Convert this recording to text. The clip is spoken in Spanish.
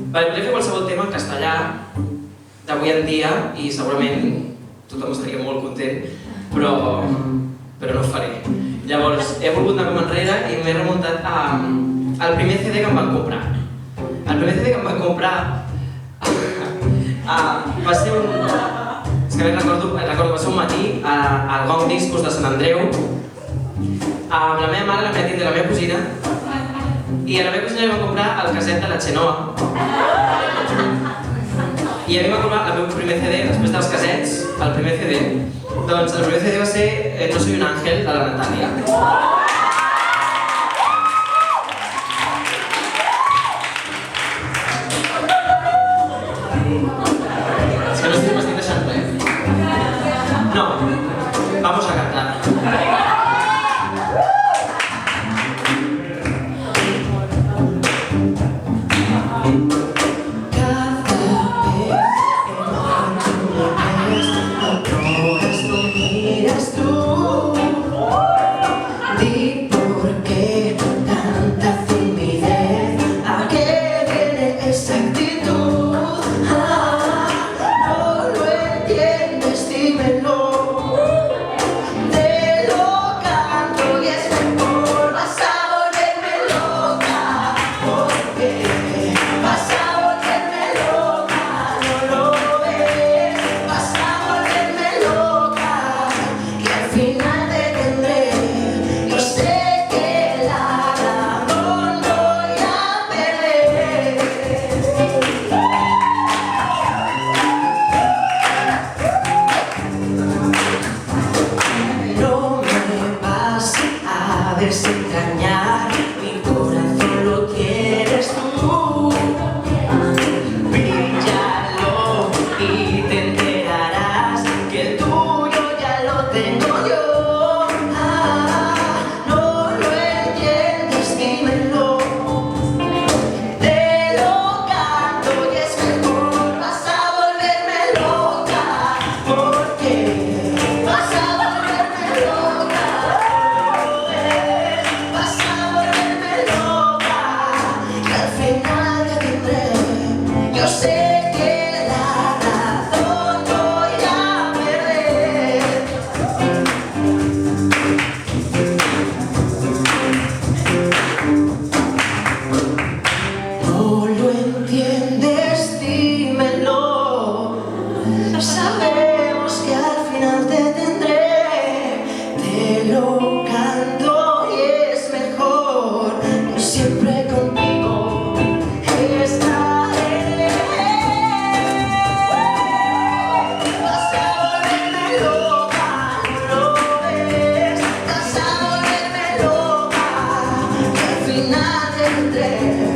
Podria fer qualsevol tema en castellà d'avui en dia i segurament tothom estaria molt content, però no ho faré. Llavors, he volgut anar com enrere i m'he remuntat al primer CD que em van comprar. El primer CD que em van comprar va ser un... És que recordo, va ser un matí al Gong Discos de Sant Andreu amb la meva mare, la meva tia i la meva cosina, i a la meva cosina li van comprar el casset de la Xenoa i a mi m'ha comprat el meu primer CD, després dels casets, el primer CD. Doncs el primer CD va ser No soy un ángel, de la Natàlia. És que no estic deixant res. No, vamos a cantar. Desengañar, mi corazón lo tienes tú. Píllalo y te enterarás que el tuyo ya lo tengo yo. No lo entiendes, dímelo. Te lo canto y es mejor, vas a volverme loca. Porque vas a volverme loca. Yo sé que la razón voy a perder. No lo entiendes, dímelo. Sabemos que al final te tendré. Te lo canto y es mejor. Yo siempre contigo estaré. Vas a volverme loca, no lo ves. Vas a volverme loca, que al final tendré.